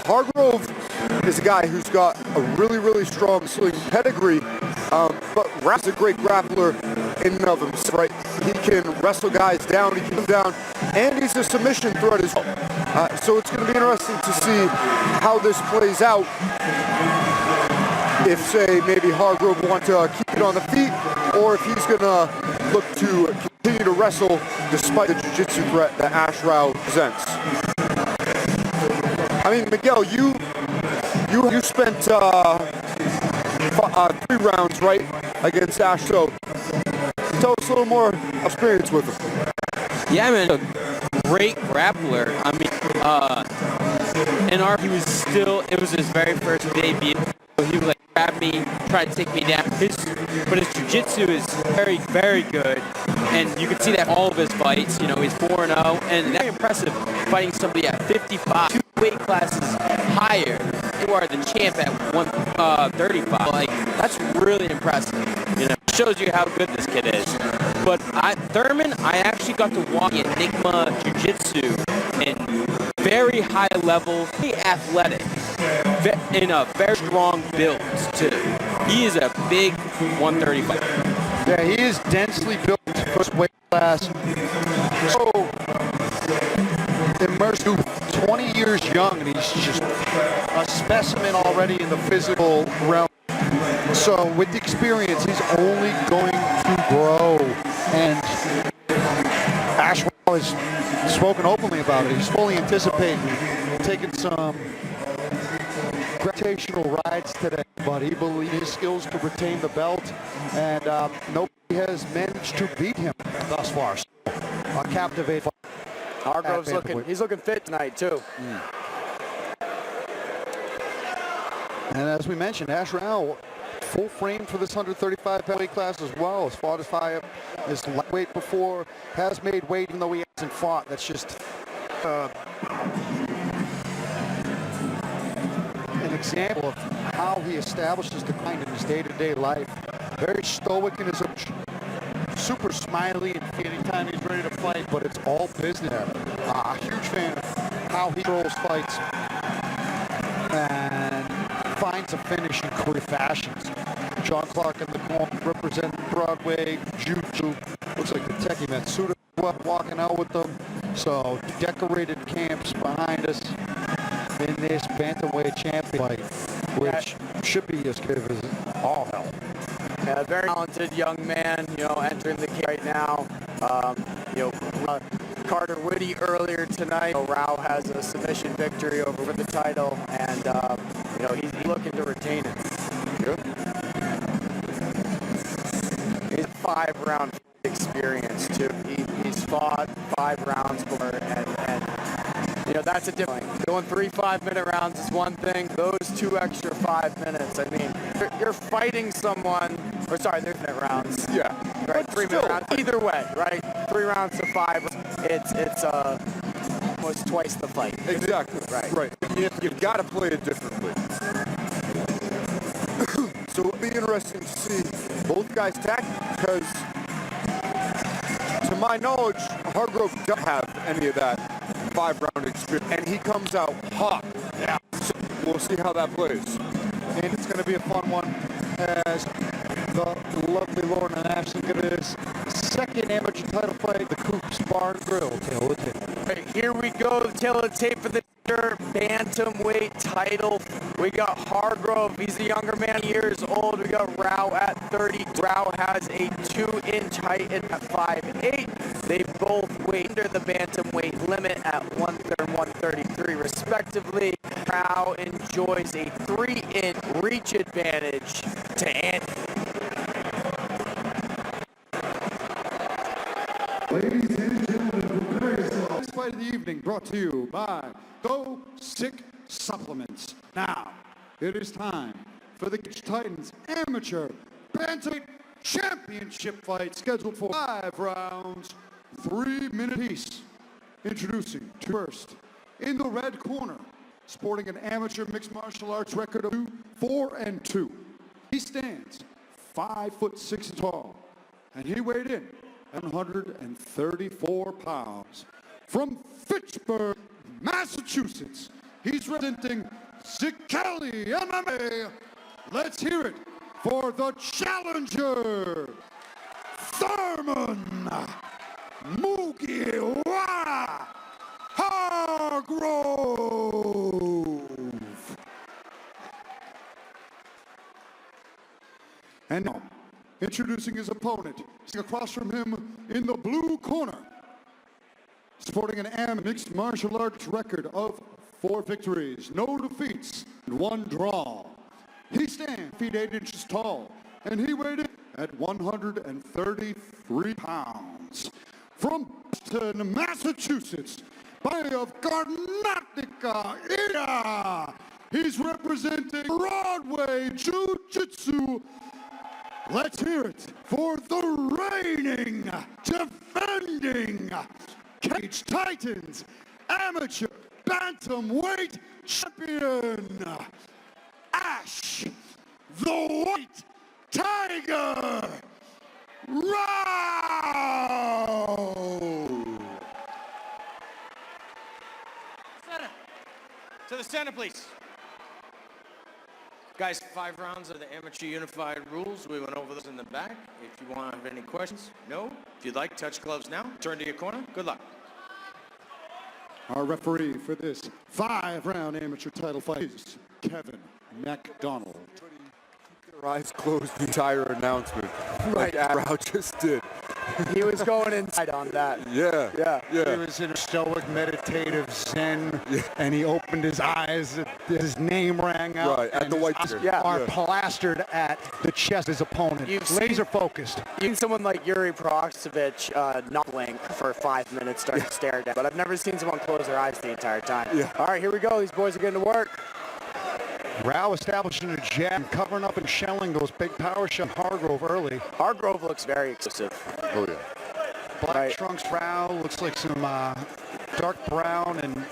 Hargrove is a guy who's got a really strong swing pedigree, but Raph's a great grappler in and of himself, right? He can wrestle guys down, he can move down, and he's a submission threat as well. So it's going to be interesting to see how this plays out. If, say, maybe Hargrove want to keep it on the feet, or if he's going to look to continue to wrestle despite the jiu-jitsu threat that Ashwath presents. I mean, Miguel, you spent 3 rounds, right, against Ash. So tell us a little more experience with him. Yeah, man, a great grappler. I mean, he was still, it was his very first debut. He would grab me, try to take me down. But his jiu-jitsu is very good. And you can see that all of his fights, he's 4-0. And that's impressive fighting somebody at 55, 2 weight classes higher. You are the champ at 135. That's really impressive. Shows you how good this kid is. But Thurman, I actually got to walk Enigma Jiu-Jitsu and very high level, very athletic, in a very strong build too. He is a big 135. Yeah, he is densely built for his weight class. So immersed, 20 years young, and he's just a specimen already in the physical realm. So with the experience, he's only going to grow. And Ashwath has spoken openly about it. He's fully anticipating taking some gravitational rides today, but he believes his skills to retain the belt, and nobody has managed to beat him thus far. So, a captivating fight. Hargrove's looking fit tonight too. And as we mentioned, Ashwath full frame for this 135-pound weight class as well. Has fought as high up as lightweight before, has made weight even though he hasn't fought. That's just an example of how he establishes the grind in his day-to-day life. Very stoic in his approach, super smiley and anytime he's ready to fight, but it's all business. A huge fan of how he controls fights and finds a finish in career fashions. John Clark in the corner representing Broadway Jiu-Jitsu. Looks like the techie Matsuda walking out with them. So decorated camps behind us in this Bantamweight champion fight, which should be as good as all hell. Yeah, very talented young man, entering the cage right now. Carter Whitty earlier tonight. Rao has a submission victory over the title, and he's looking to retain it. Good. He's 5-round experience too. He's fought 5 rounds before, and that's a different thing. Going 3 5-minute rounds is one thing. Those 2 extra 5 minutes, I mean, you're fighting someone, or sorry, there's minute rounds. Yeah. Right, 3-minute rounds. Either way, right? 3 rounds to 5. It's almost twice the fight. Exactly. Right. You've got to play it differently. So it'll be interesting to see both guys tackle, because to my knowledge, Hargrove doesn't have any of that 5-round experience, and he comes out hot. Yeah. So we'll see how that plays. And it's going to be a fun one as the lovely Lorna Ashton get his second amateur title fight, the Coops Bar and Grill, tail of the tape. Right, here we go, the tail of the tape for the Bantamweight title. We got Hargrove, he's a younger man, years old. We got Rao at 30. Rao has a 2-inch height at 5'8". They both weigh under the Bantamweight limit at 133 respectively. Rao enjoys a 3-inch reach advantage to Anthony. Ladies and gentlemen, this fight of the evening brought to you by Go Sick Supplements. Now, it is time for the Titans Amateur Bantamweight Championship fight scheduled for 5 rounds, 3-minute piece. Introducing first, in the red corner, sporting an amateur mixed martial arts record of 4-2. He stands 5'6" tall, and he weighed in at 134 pounds. From Fitchburg, Massachusetts, he's representing Zicali MMA. Let's hear it for the challenger, Thurman Mugiwa Hargrove. And now, introducing his opponent, sitting across from him in the blue corner, sporting an mixed martial arts record of 4 victories, no defeats, and 1 draw. He stands 8 feet 8 inches tall, and he weighed in at 133 pounds. From Boston, Massachusetts, by way of Karnataka, India, he's representing Broadway Jiu-Jitsu. Let's hear it for the reigning, defending Cage Titans Amateur Bantamweight Champion, Ash the White Tiger Rao. Center. To the center, please. Guys, 5 rounds of the amateur unified rules. We went over those in the back. If you want to have any questions, no. If you'd like, touch gloves now. Turn to your corner. Good luck. Our referee for this 5-round amateur title fight is Kevin McDonald. Keep their eyes closed the entire announcement, like Rao just did. He was going inside on that. Yeah. He was in a stoic, meditative zen, and he opened his eyes. His name rang out. Right, at the white eyes tiger. are plastered at the chest of his opponent. Laser focused. You've seen someone like Yuri Proxovich not blink for 5 minutes, start to stare down, but I've never seen someone close their eyes the entire time. Yeah. All right, here we go. These boys are getting to work. Rao establishing a jab, covering up and shelling those big power shots. Hargrove early. Hargrove looks very explosive. Oh, yeah. Black trunks Rao, looks like some dark brown and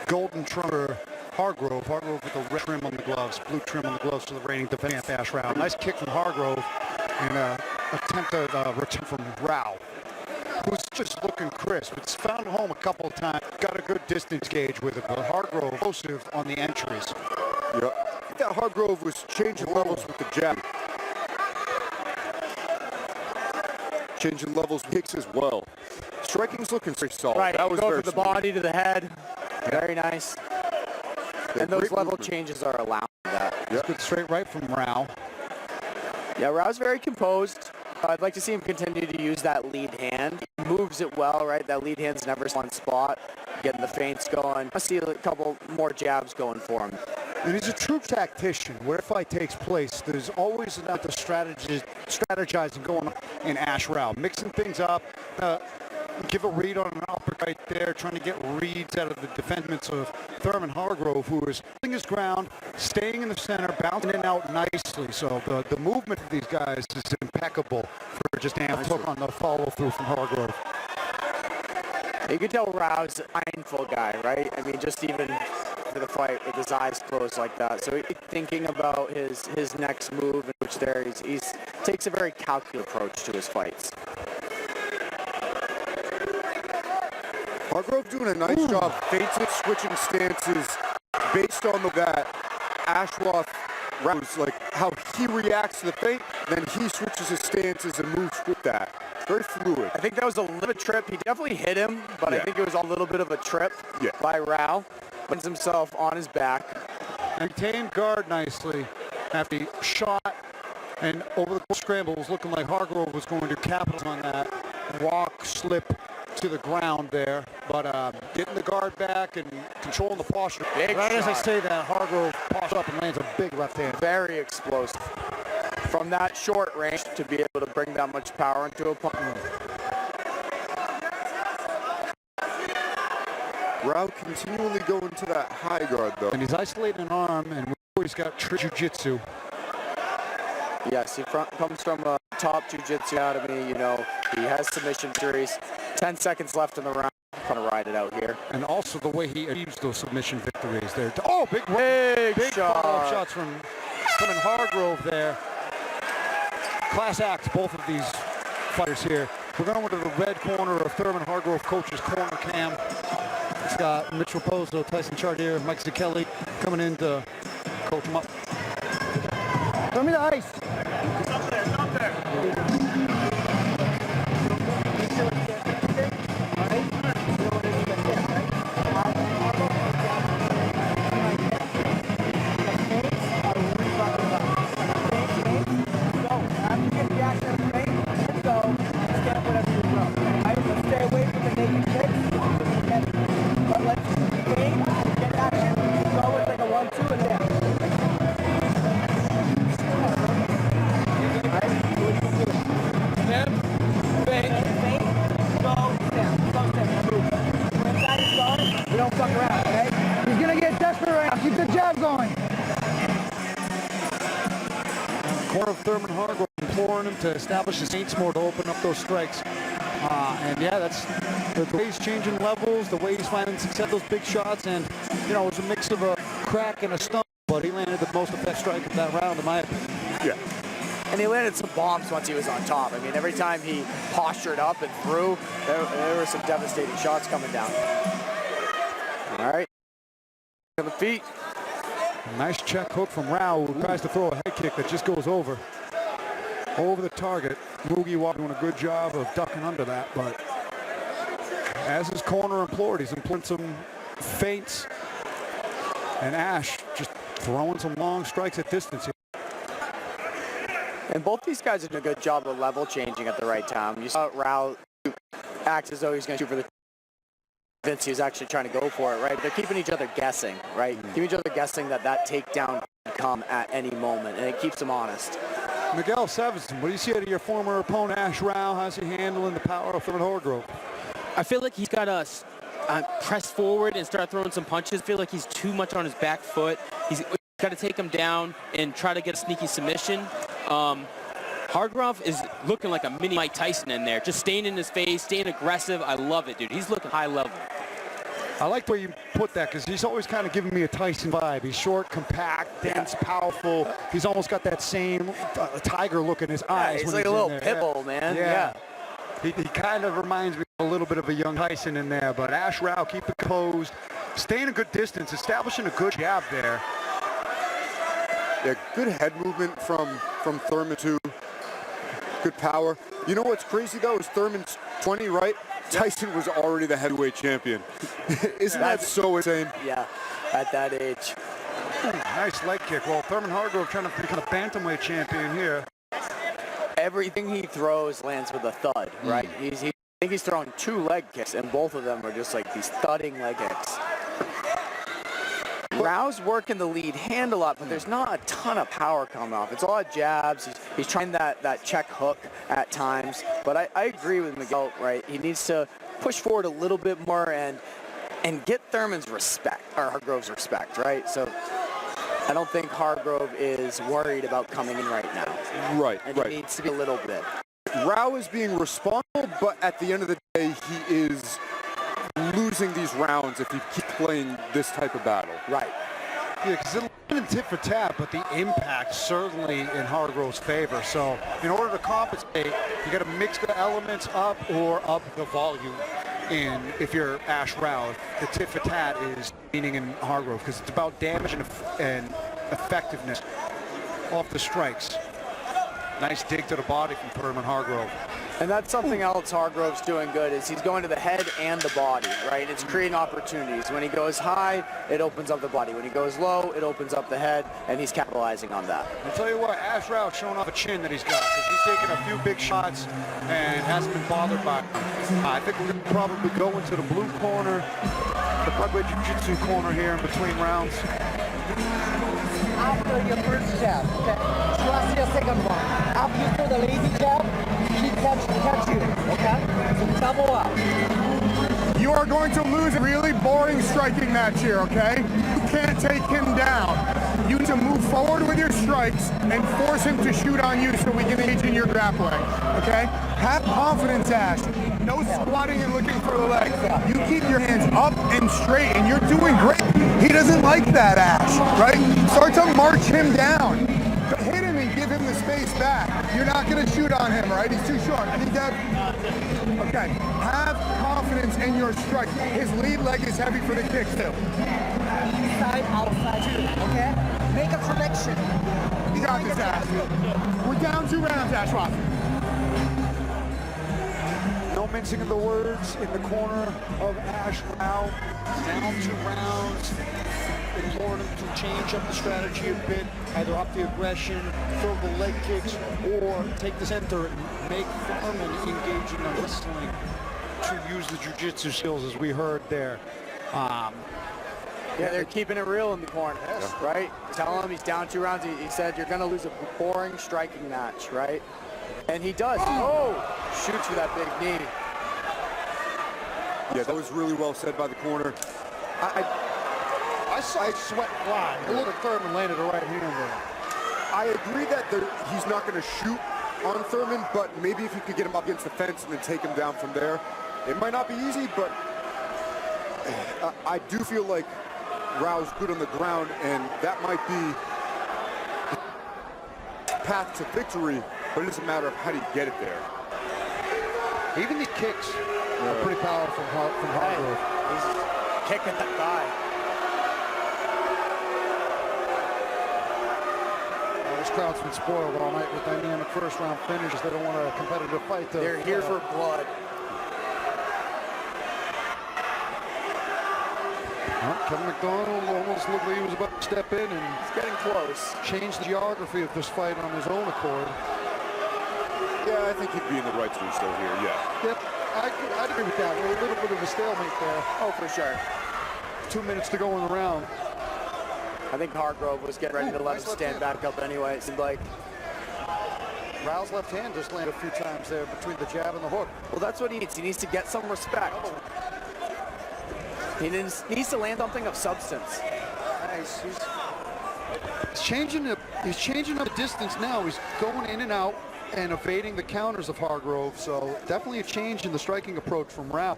golden trunk Hargrove. Hargrove with the red trim on the gloves, blue trim on the gloves for the reigning defending Ash Rao. Nice kick from Hargrove and attempt to return from Rao, who's just looking crisp. It's found home a couple of times, got a good distance gauge with it, but Hargrove explosive on the entries. Yep. I think that Hargrove was changing levels with the jab. Changing levels with kicks as well. Striking's looking pretty solid. Right, That was go very from the smooth. body to the head. Very nice. Yeah, And those great level movement. changes are allowed that. Good straight right from Rao. Yeah, Rao's very composed. I'd like to see him continue to use that lead hand. He moves it well, right? That lead hand's never one spot. Getting the feints going. I see a couple more jabs going for him. And he's a true tactician. Where a fight takes place, there's always about the strategizing going on in Ash Rao. Mixing things up, give a read on an uppercut right there, trying to get reads out of the defendants of Thurman Hargrove, who is holding his ground, staying in the center, bouncing in and out nicely. So the movement of these guys is impeccable for just a hook on the follow-through from Hargrove. You can tell Rao's a mindful guy, right? I mean, just even for the fight with his eyes closed like that. So he's thinking about his next move, in which there he takes a very calculated approach to his fights. Hargrove doing a nice job feinting, switching stances based on that Ashwath rounds, like how he reacts to the feint, then he switches his stances and moves with that. Very fluid. I think that was a little bit trip. He definitely hit him, but I think it was a little bit of a trip by Rao. Puts himself on his back. Maintained guard nicely after he shot, and over the scramble was looking like Hargrove was going to capitalize on that walk slip to the ground there, but getting the guard back and controlling the posture. Big right shot. as I say that, Hargrove pops up and lands a big left hand. Very explosive. From that short range to be able to bring that much power into a opponent. Rao continually going to that high guard though. And he's isolating an arm, and he's got jiu-jitsu. Yes, he comes from a top jiu-jitsu academy. You know, he has submission victories. 10 seconds left in the round. Trying to ride it out here. And also the way he achieves those submission victories there. Big shot. follow-up shots from Hargrove there. Class acts, both of these fighters here. We're going to the red corner of Thurman Hargrove coach's corner cam. It's got Mitch Raposo, Tyson Chartier, Mike Zucchelli coming in to coach him up. Throw me the ice. Stop there, stop there. Corner of Thurman Hargrove imploring him to establish his Saints more to open up those strikes. And yeah, that's the way he's changing levels, the way he's finding success, those big shots, and you know, it was a mix of a crack and a stump, but he landed the most effective strike of that round, in my opinion. Yeah. And he landed some bombs once he was on top. I mean, every time he postured up and threw, there were some devastating shots coming down. All right. On the feet. Nice check hook from Rao, who tries to throw a head kick that just goes over the target. Mugiwara doing a good job of ducking under that, but as his corner implored, he's employing some feints, and Ash just throwing some long strikes at distance here. And both these guys are doing a good job of level changing at the right time. You saw Rao act as though he's going to shoot for the Vince, he was actually trying to go for it, right? They're keeping each other guessing, right? Keeping each other guessing that takedown can come at any moment, and it keeps them honest. Miguel Savison, what do you see out of your former opponent, Ash Rao? How's he handling the power of Thurman Hargrove? I feel like he's got to press forward and start throwing some punches. I feel like he's too much on his back foot. He's got to take him down and try to get a sneaky submission. Hargrove is looking like a mini Mike Tyson in there, just staying in his face, staying aggressive. I love it, dude. He's looking high level. I like the way you put that, because he's always kind of giving me a Tyson vibe. He's short, compact, dense, powerful. He's almost got that same tiger look in his eyes. He's when like a little in pit there. bull, man. Yeah. He kind of reminds me a little bit of a young Tyson in there, but Ash Rao, keep it composed, staying a good distance, establishing a good jab there. Yeah, good head movement from Thurman too. Good power. You know what's crazy though is Thurman's 20, right? Tyson was already the heavyweight champion. Isn't that so insane? Yeah, at that age. Nice leg kick. Well, Thurman Hargrove trying to become a bantamweight champion here. Everything he throws lands with a thud, right? I think he's throwing 2 leg kicks, and both of them are just like these thudding leg kicks. Rao's working the lead hand a lot, but there's not a ton of power coming off. It's a lot of jabs. He's trying that check hook at times. But I agree with Miguel, right? He needs to push forward a little bit more and get Thurman's respect, or Hargrove's respect, right? So I don't think Hargrove is worried about coming in right now. Right, and right. He needs to be a little bit. Rao is being responsible, but at the end of the day, he is losing these rounds if he keeps playing this type of battle. Right. Yeah, because it'll be tit for tat, but the impact certainly in Hargrove's favor. So in order to compensate, you got to mix the elements up or up the volume. And if you're Ash Rao, the tit for tat is leaning in Hargrove, because it's about damage and effectiveness off the strikes. Nice dig to the body from Thurman Hargrove. And that's something else Hargrove's doing good, is he's going to the head and the body, right? It's creating opportunities. When he goes high, it opens up the body. When he goes low, it opens up the head, and he's capitalizing on that. I'll tell you what, Ash Rao showing off a chin that he's got, because he's taken a few big shots and hasn't been bothered by them. I think we're going to probably go into the blue corner, the Bantamweight Jiu-Jitsu corner here in between rounds. After your first jab, okay? Trust your second one. After you throw the lazy jab, he catch you, okay? So double up. You are going to lose a really boring striking match here, okay? You can't take him down. You need to move forward with your strikes and force him to shoot on you so we can engage in your grappling, okay? Have confidence, Ash. No squatting and looking for the legs. You keep your hands up and straight, and you're doing great. He doesn't like that, Ash, right? Start to march him down. Hit him and give him him the space back. You're not going to shoot on him, right? He's too short. I think that. Okay. Have confidence in your strike. His lead leg is heavy for the kicks too. Inside, outside, okay? Make a connection. You got this, Ash. We're down 2 rounds, Ashwath. No mincing of the words in the corner of Ash Rao. Down 2 rounds. Imploring him to change up the strategy a bit, either up the aggression, throw the leg kicks, or take the center and make Thurman engaging on wrestling to use the jiu-jitsu skills as we heard there. Yeah, they're keeping it real in the corner, right? Tell him he's down 2 rounds. He said you're going to lose a boring striking match, right? And he does. Oh, shoots for that big knee. Yeah, that was really well said by the corner. I saw sweat fly. Look at Thurman landed a right hand there. I agree that he's not going to shoot on Thurman, but maybe if you could get him up against the fence and then take him down from there. It might not be easy, but I do feel like Rao's good on the ground, and that might be the path to victory, but it doesn't matter of how do you get it there. Even these kicks are pretty powerful from Hargrove. He's kicking that guy. This crowd's been spoiled all night with dynamic first round finishes. They don't want a competitive fight though. They're here for blood. Kevin McDonald almost looked like he was about to step in and He's getting close. change the geography of this fight on his own accord. Yeah, I think he'd be in the right to do so here, yeah. Yep, I'd agree with that. A little bit of a stalemate there. Oh, for sure. 2 minutes to go in the round. I think Hargrove was getting ready to let him stand back up anyway. It seemed like. Rao's left hand just landed a few times there between the jab and the hook. Well, that's what he needs. He needs to get some respect. He needs to land something of substance. Nice. He's changing up the distance now. He's going in and out and evading the counters of Hargrove. So definitely a change in the striking approach from Rao.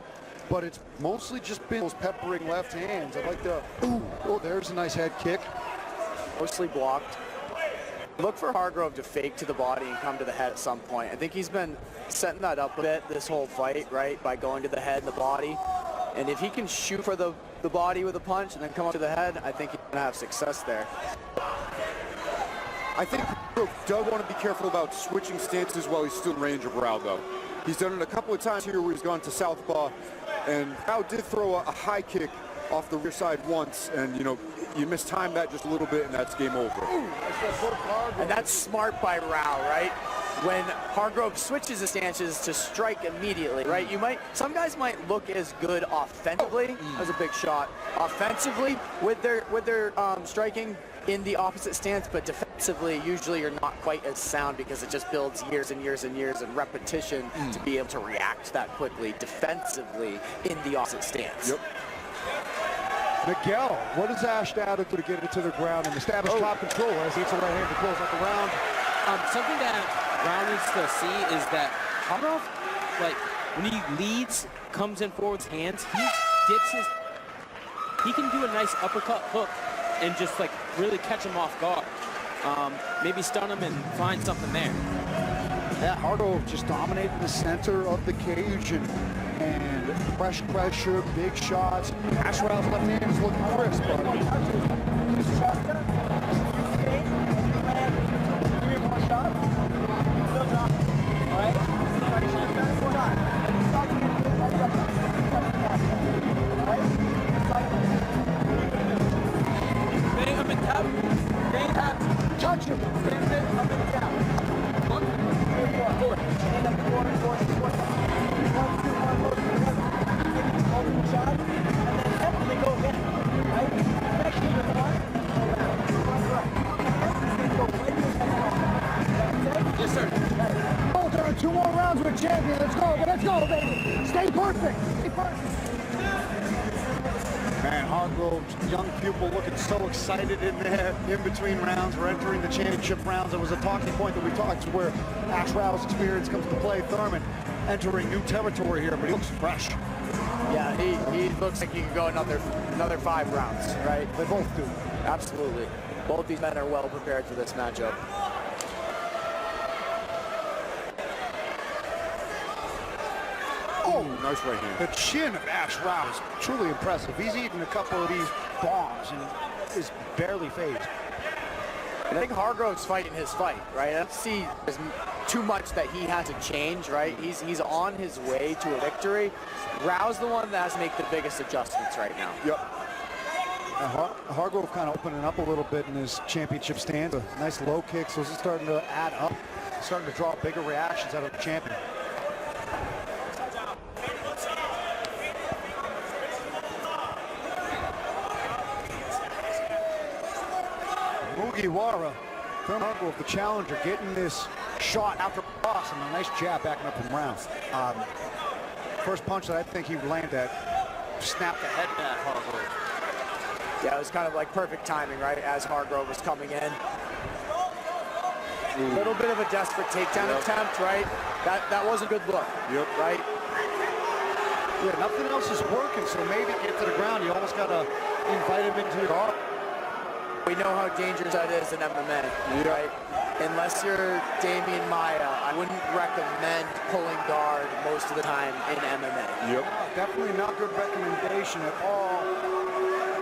But it's mostly just been those peppering left hands. I'd like to, oh, there's a nice head kick. Mostly blocked. Look for Hargrove to fake to the body and come to the head at some point. I think he's been setting that up a bit this whole fight, right? By going to the head and the body. And if he can shoot for the body with a punch and then come up to the head, I think he's gonna have success there. I think Hargrove does want to be careful about switching stances while he's still in range of Rao, though. He's done it a couple of times here where he's gone to southpaw, and Rao did throw a high kick off the rear side once, and you mistime that just a little bit, and that's game over. And that's smart by Rao, right? When Hargrove switches his stances to strike immediately, right? Some guys might look as good offensively. That was a big shot. Offensively, with their striking in the opposite stance, but defensively, usually you're not quite as sound because it just builds years and years and years and repetition to be able to react that quickly defensively in the opposite stance. Yep. Miguel, what does Ash do to get it to the ground and establish top control as he hits a right hand to close out the round? Something that Rao needs to see is that Hargrove, like when he leads, comes in forward with his hands, he can do a nice uppercut hook and just like really catch him off guard. Maybe stun him and find something there. Yeah, Hargrove just dominating the center of the cage and pressure, big shots. Ashwath's left hand is looking crisp, Touch him. Stand it up and down. 1, 2, 4. Stand up, 4, 4, 4. 1, 2, 1, multiple shots, and then definitely go again. Right? Next to the one, go down. Yes, sir. Oh, there are 2 more rounds with champion. Let's go, baby. Stay perfect. Stay perfect. Man, Hargrove's young pupil looking so excited in there in between rounds. We're entering the championship rounds. It was a talking point that we talked to where Ash Rao's experience comes to play. Thurman entering new territory here, but he looks fresh. Yeah, he looks like he can go another 5 rounds, right? They both do. Absolutely. Both these men are well prepared for this matchup. Oh, nice right hand. The chin of Ashwath is truly impressive. He's eaten a couple of these bombs and is barely phased. I think Hargrove's fighting his fight, right? I don't see too much that he has to change, right? He's on his way to a victory. Rao's the one that has to make the biggest adjustments right now. Yep. Hargrove kind of opening up a little bit in his championship stance. Nice low kicks. Those are starting to add up. Starting to draw bigger reactions out of the champion. Mugiwara, Thurman Hargrove, the challenger, getting this shot after cross and a nice jab backing up from rounds. First punch that I think he landed at snapped the head back Hargrove. Yeah, it was kind of like perfect timing, right, as Hargrove was coming in. A little bit of a desperate takedown attempt, right? That was a good look, right? Yeah, nothing else is working, so maybe get to the ground. You almost got to invite him into your arm. We know how dangerous that is in MMA, right? Unless you're Damian Maia, I wouldn't recommend pulling guard most of the time in MMA. Yep. Definitely not good recommendation at all.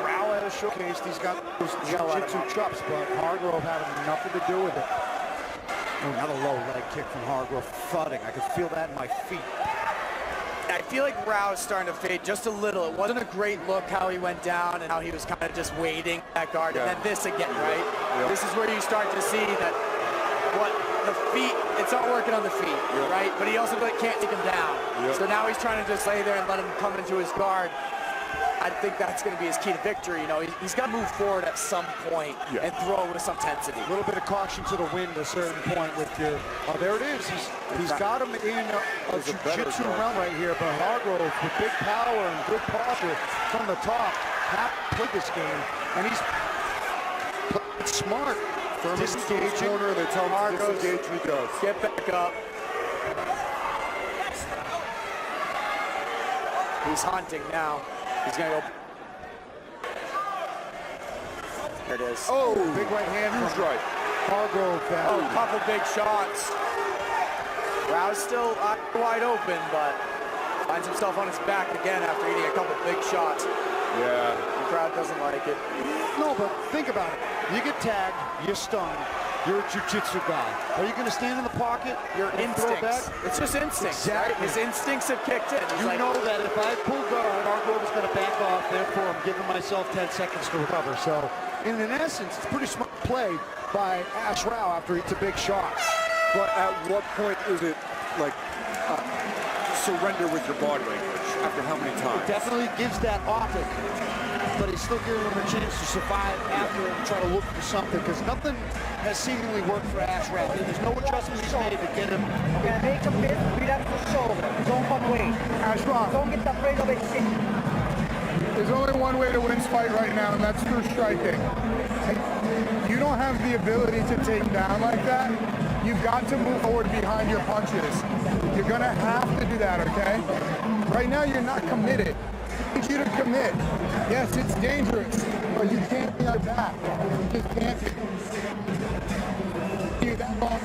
Rao has showcased he's got those jiu-jitsu chops, but Hargrove having nothing to do with it. Oh, another low leg kick from Hargrove, thudding. I could feel that in my feet. I feel like Rao is starting to fade just a little. It wasn't a great look how he went down and how he was kind of just waiting that guard. And then this again, right? This is where you start to see that what the feet, it's not working on the feet, right? But he also can't take him down. So now he's trying to just lay there and let him come into his guard. I think that's going to be his key to victory. You know, he's got to move forward at some point and throw with some intensity. A little bit of caution to the wind at a certain point with your, oh, there it is. He's got him in a jiu-jitsu realm right here, but Hargrove with big power and good posture from the top, played this game, and he's played smart. Thurman's in his corner, they tell him to disengage, and he does. Get back up. He's hunting now. He's gonna go. There it is. Oh, big right hand. Huge right. Hargrove. Oh, a couple big shots. Rao's still wide open, but finds himself on his back again after eating a couple big shots. Yeah. The crowd doesn't like it. No, but think about it. You get tagged, you're stunned. You're a jiu-jitsu guy. Are you going to stand in the pocket? Your and throw back? instincts. It's just instincts. Exactly. Right? His instincts have kicked in. He's You like, know that if I pull guard, Hargrove is going to back off. Therefore, I'm giving myself 10 seconds to recover. So, in essence, it's pretty smart play by Ashwath after it's a big shot. But at what point is it like surrender with your body language? After how many times? It definitely gives that optic, but he's still giving him a chance to survive after and try to look for something, because nothing has seemingly worked for Ashwath. There's no adjustments he's made to get him. You're gonna make a fist, beat up the shoulder. Don't come away. Ashwath, Don't get afraid of it. there's only one way to win this fight right now, and that's through striking. You don't have the ability to take down like that. You've got to move forward behind your punches. You're gonna have to do that, okay? Right now, you're not committed. I need you to commit. Yes, it's dangerous, but you can't be on your back. You just can't be. You that long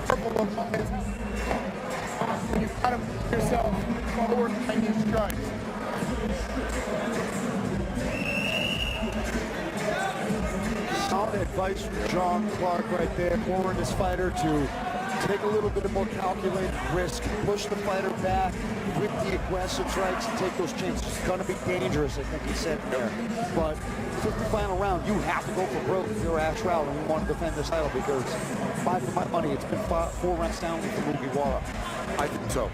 purple of mine. You've got to put yourself forward behind your strikes. Solid advice from John Clark right there, warning this fighter to take a little bit more calculated risk, push the fighter back with the aggressive strikes and take those chances. It's going to be dangerous, I think he said there. But fifth and final round, you have to go for broke if you're Ashwath and you want to defend this title, because five for my money, it's been 4 rounds down with the Mugiwara. I think so.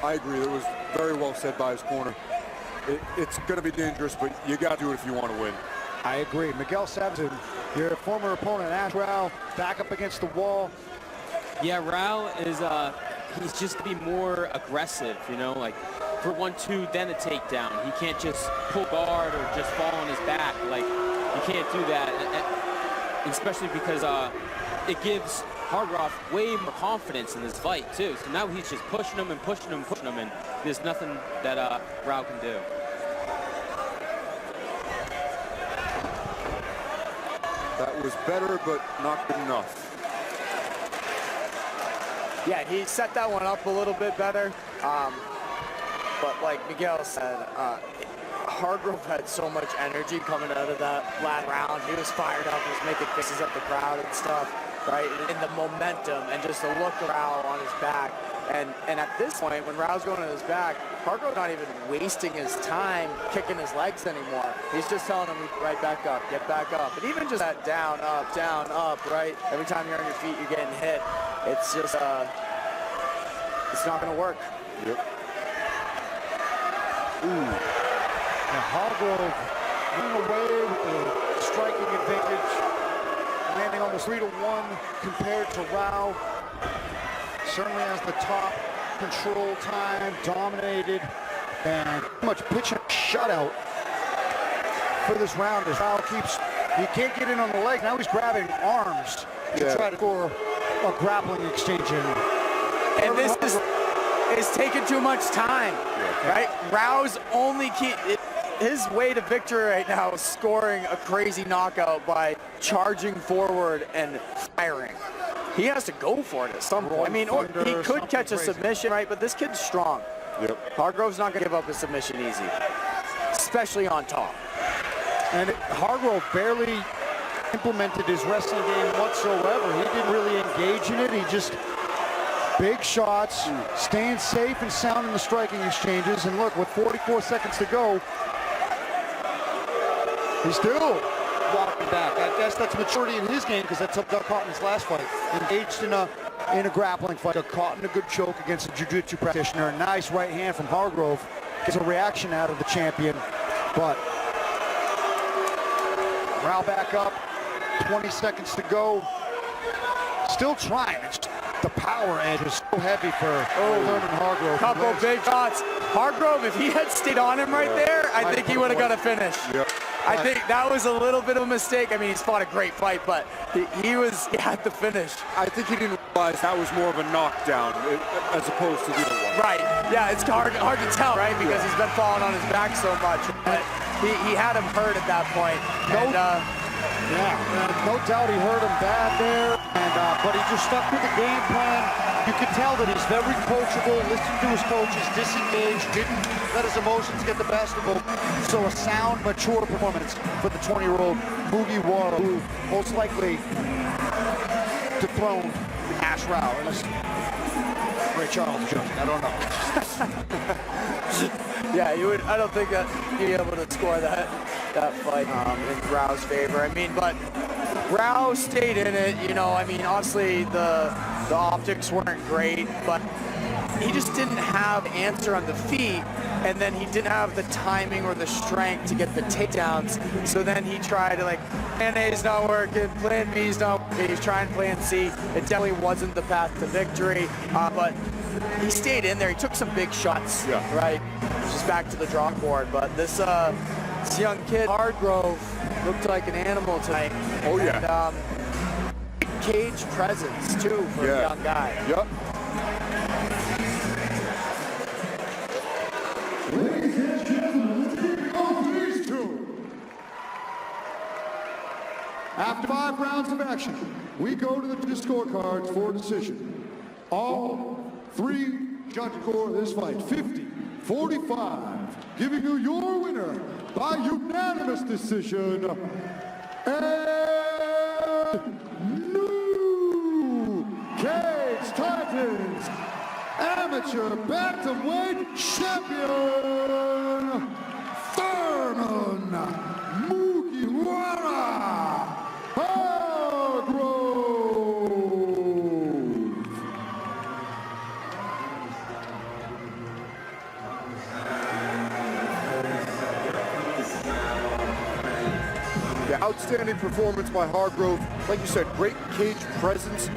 I agree. It was very well said by his corner. It's going to be dangerous, but you got to do it if you want to win. I agree. Miguel Sabatin, your former opponent, Ashwath, back up against the wall. Yeah, Rao is, he's just to be more aggressive, you know, like for 1-2, then a takedown. He can't just pull guard or just fall on his back. Like, you can't do that, especially because it gives Hargrove way more confidence in this fight, too. So now he's just pushing him and pushing him and pushing him, and there's nothing that Rao can do. That was better, but not good enough. Yeah, he set that one up a little bit better. But like Miguel said, Hargrove had so much energy coming out of that last round. He was fired up, he was making faces at the crowd and stuff, right? And the momentum and just the look of Rao on his back. And at this point, when Rao's going on his back, Hargrove's not even wasting his time kicking his legs anymore. He's just telling him, right back up, get back up. And even just that down, up, right? Every time you're on your feet, you're getting hit. It's just, it's not going to work. Yep. Ooh. Now Hargrove running away with the striking advantage, landing on the 3-1 compared to Rao. Certainly has the top control time, dominated, and much pitch and shutout for this round as Rao keeps, he can't get in on the leg. Now he's grabbing arms to try to score a grappling exchange in. And this is taking too much time, right? Rao's only key, his way to victory right now is scoring a crazy knockout by charging forward and firing. He has to go for it at some point. I mean, or he could catch a submission, right? But this kid's strong. Yep. Hargrove's not going to give up a submission easy, especially on top. And Hargrove barely implemented his wrestling game whatsoever. He didn't really engage in it. He just big shots, staying safe and sound in the striking exchanges. And look, with 44 seconds to go, he's still walking back. I guess that's maturity in his game, because that's what got caught in his last fight. Engaged in a grappling fight, got caught in a good choke against a jiu-jitsu practitioner. A nice right hand from Hargrove gets a reaction out of the champion, but Rao back up, 20 seconds to go. Still trying. It's just the power edge was so heavy for Thurman Hargrove. Couple big shots. Hargrove, if he had stayed on him right there, I think he would have got a finish. Yep. I think that was a little bit of a mistake. I mean, he's fought a great fight, but he had the finish. I think he didn't realize that was more of a knockdown as opposed to the other one. Right. Yeah, it's hard to tell, right? Because he's been falling on his back so much. But he had him hurt at that point. And, no doubt he hurt him bad there, but he just stuck with the game plan. You could tell that he's very coachable, listened to his coaches, disengaged, didn't let his emotions get the best of him. So a sound, mature performance for the 20-year-old Mugiwara, who most likely dethroned Ash Rao. Ray Charles joking, I don't know. Yeah, you would. I don't think that you'd be able to score that fight in Rao's favor. I mean, but Rao stayed in it. You know, I mean, obviously the optics weren't great, but he just didn't have answer on the feet, and then he didn't have the timing or the strength to get the takedowns. So then he tried to, like, plan A's not working, plan B's not working. He's trying plan C. It definitely wasn't the path to victory, but he stayed in there. He took some big shots, right? Just back to the drawing board. But this young kid, Hargrove, looked like an animal tonight. Oh, yeah. And, cage presence, too, for a young guy. Yep. Ladies and gentlemen, of these two. After 5 rounds of action, we go to the scorecards for a decision. All 3 judges score this fight 50-45, giving you your winner by unanimous decision. And new Cage Titans Amateur Bantamweight Champion, Thurman Mugiwara Hargrove. Yeah, outstanding performance by Hargrove. Like you said, great cage presence,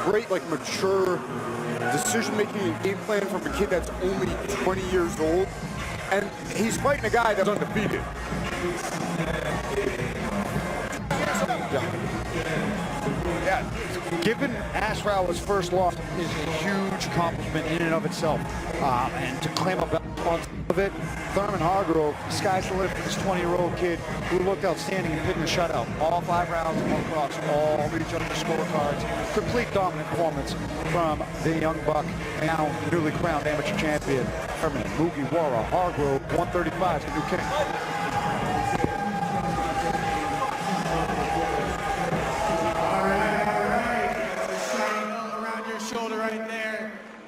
great mature decision-making and game plan from a kid that's only 20 years old. And he's fighting a guy that's undefeated. Yeah, given Ashwath's first loss is a huge accomplishment in and of itself. And to claim a belt on top of it, Thurman Hargrove, sky's the limit for this 20-year-old kid who looked outstanding in pitting the shutout. All 5 rounds, 1 cross, all reach up the scorecards. Complete dominant performance from the young buck and now newly crowned amateur champion, Thurman Mugiwara Hargrove, 135 is the new king.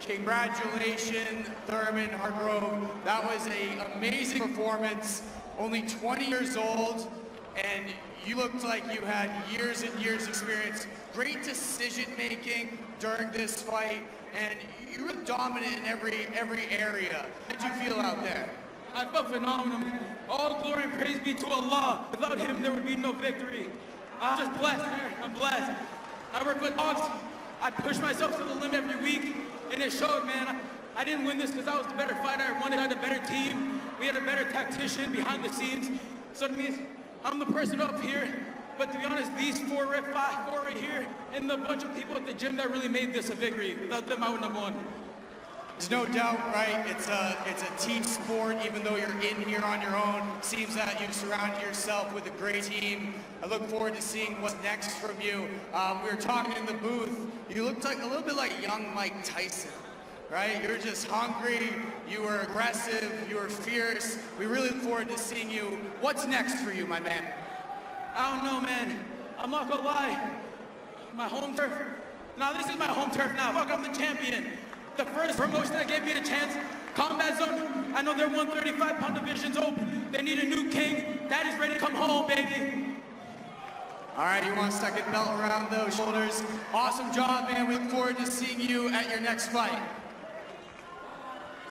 Congratulations, Thurman Hargrove. That was an amazing performance. Only 20 years old, and you looked like you had years and years of experience. Great decision making during this fight, and you were dominant in every area. How did you feel out there? I felt phenomenal. All glory and praise be to Allah. Without him, there would be no victory. I'm just blessed. I'm blessed. I work with dogs. I push myself to the limit every week. And it showed, man. I didn't win this because I was the better fighter. I wanted to have a better team. We had a better tactician behind the scenes. So it means I'm the person up here. But to be honest, these four right here, and the bunch of people at the gym that really made this a victory. Without them, I wouldn't have won. There's no doubt, right? It's a team sport, even though you're in here on your own. Seems that you've surrounded yourself with a great team. I look forward to seeing what's next from you. We were talking in the booth. You looked like a little bit like young Mike Tyson, right? You were just hungry. You were aggressive. You were fierce. We really look forward to seeing you. What's next for you, my man? I don't know, man. I'm not gonna lie. My home turf. Now this is my home turf now. Fuck, I'm the champion. The first promotion that gave me a chance, Combat Zone. I know their 135-pound division's open. They need a new king. Daddy's ready to come home, baby. All right, you want a second belt around those shoulders. Awesome job, man. We look forward to seeing you at your next fight.